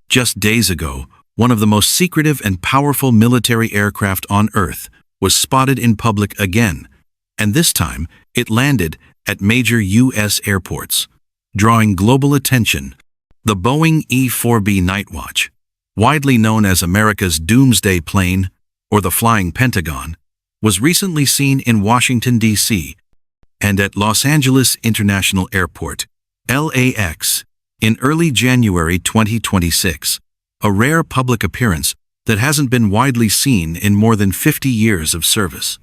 Just days ago, one of the most secretive and powerful military aircraft on Earth was spotted in public again, and this time it landed at major U.S. airports, drawing global attention. The Boeing E-4B Nightwatch, widely known as America's Doomsday Plane or the Flying Pentagon, was recently seen in Washington, D.C., and at Los Angeles International Airport, LAX, in early January 2026, a rare public appearance that hasn't been widely seen in more than 50 years of service.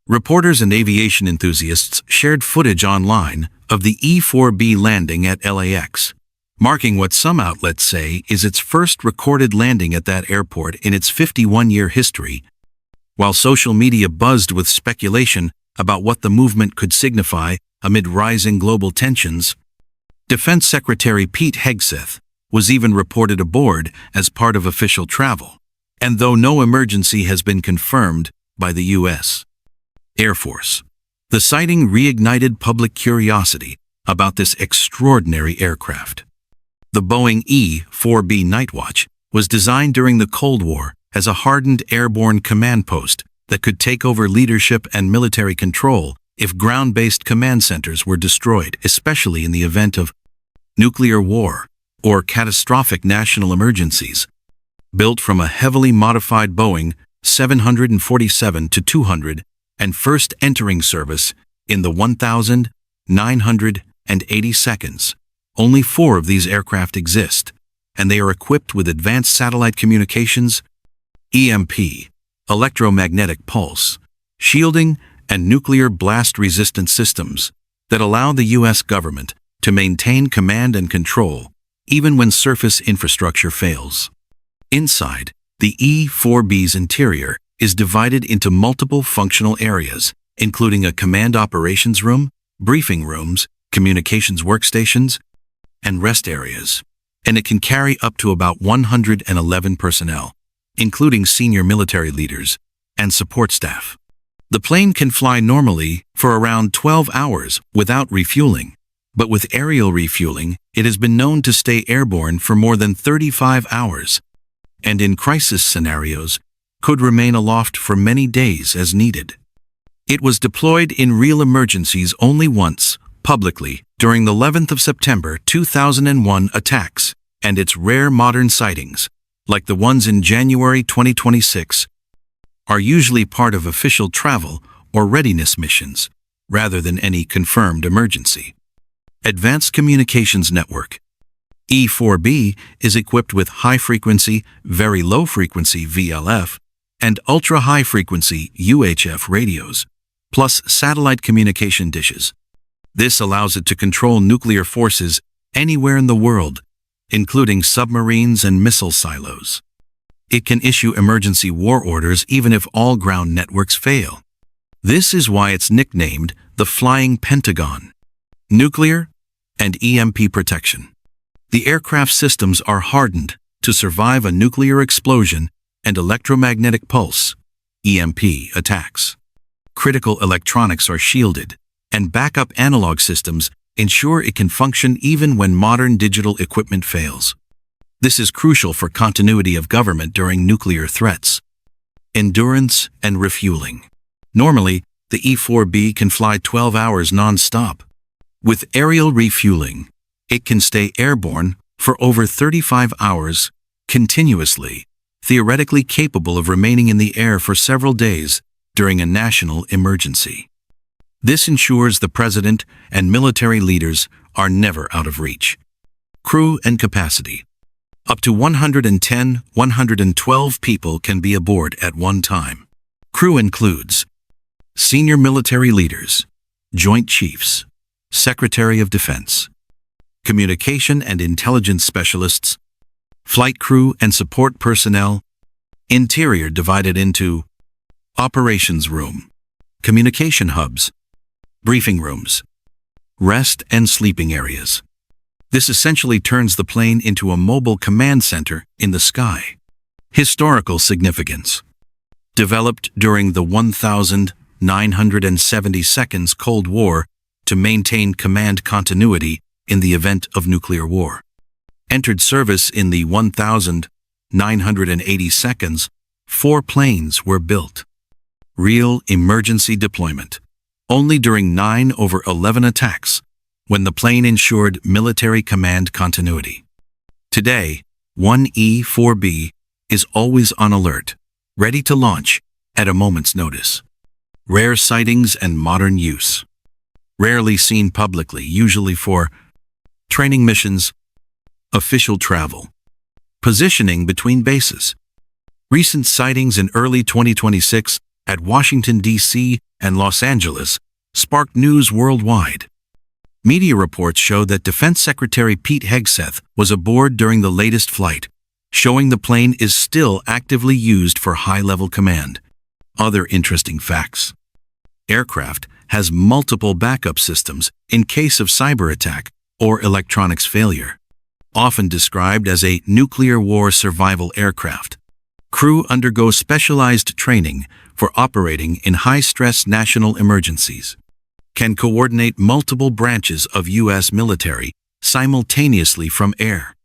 Reporters and aviation enthusiasts shared footage online of the E-4B landing at LAX, marking what some outlets say is its first recorded landing at that airport in its 51-year history. While social media buzzed with speculation about what the movement could signify amid rising global tensions, Defense Secretary Pete Hegseth was even reported aboard as part of official travel, and though no emergency has been confirmed by the U.S. Air Force, the sighting reignited public curiosity about this extraordinary aircraft. The Boeing E-4B Nightwatch was designed during the Cold War as a hardened airborne command post that could take over leadership and military control if ground-based command centers were destroyed, especially in the event of nuclear war or catastrophic national emergencies. Built from a heavily modified Boeing 747-200 and first entering service in the 1,980 seconds, only 4 of these aircraft exist, and they are equipped with advanced satellite communications, EMP, electromagnetic pulse, shielding, and nuclear blast-resistant systems that allow the U.S. government to maintain command and control even when surface infrastructure fails. Inside, the E-4B's interior is divided into multiple functional areas, including a command operations room, briefing rooms, communications workstations, and rest areas, and it can carry up to about 111 personnel, including senior military leaders and support staff. The plane can fly normally for around 12 hours without refueling, but with aerial refueling, it has been known to stay airborne for more than 35 hours, and in crisis scenarios, could remain aloft for many days as needed. It was deployed in real emergencies only once, publicly, during the 11th of September 2001 attacks, and its rare modern sightings, like the ones in January 2026, are usually part of official travel or readiness missions, rather than any confirmed emergency. Advanced Communications Network. E-4B is equipped with high-frequency, very low-frequency VLF, and ultra-high-frequency UHF radios, plus satellite communication dishes. This allows it to control nuclear forces anywhere in the world, including submarines and missile silos. It can issue emergency war orders even if all ground networks fail. This is why it's nicknamed the Flying Pentagon. Nuclear and EMP protection. The aircraft systems are hardened to survive a nuclear explosion and electromagnetic pulse, EMP, attacks. Critical electronics are shielded, and backup analog systems ensure it can function even when modern digital equipment fails. This is crucial for continuity of government during nuclear threats. Endurance and refueling. Normally, the E-4B can fly 12 hours non-stop. With aerial refueling, it can stay airborne for over 35 hours continuously, theoretically capable of remaining in the air for several days during a national emergency. This ensures the president and military leaders are never out of reach. Crew and capacity. Up to 110-112 people can be aboard at one time. Crew includes senior military leaders, Joint Chiefs, Secretary of Defense, communication and intelligence specialists, flight crew and support personnel. Interior divided into operations room, communication hubs, briefing rooms, rest and sleeping areas. This essentially turns the plane into a mobile command center in the sky. Historical significance. Developed during the 1970 seconds Cold War to maintain command continuity in the event of nuclear war. Entered service in the 1,980 seconds, 4 planes were built. Real emergency deployment. Only during 9/11 attacks, when the plane ensured military command continuity. Today, 1E-4B is always on alert, ready to launch at a moment's notice. Rare sightings and modern use. Rarely seen publicly, usually for training missions, official travel, positioning between bases. Recent sightings in early 2026 at Washington, D.C. and Los Angeles sparked news worldwide. Media reports show that Defense Secretary Pete Hegseth was aboard during the latest flight, showing the plane is still actively used for high-level command. Other interesting facts. Aircraft has multiple backup systems in case of cyber attack or electronics failure. Often described as a nuclear war survival aircraft. Crew undergo specialized training for operating in high-stress national emergencies. Can coordinate multiple branches of U.S. military simultaneously from air.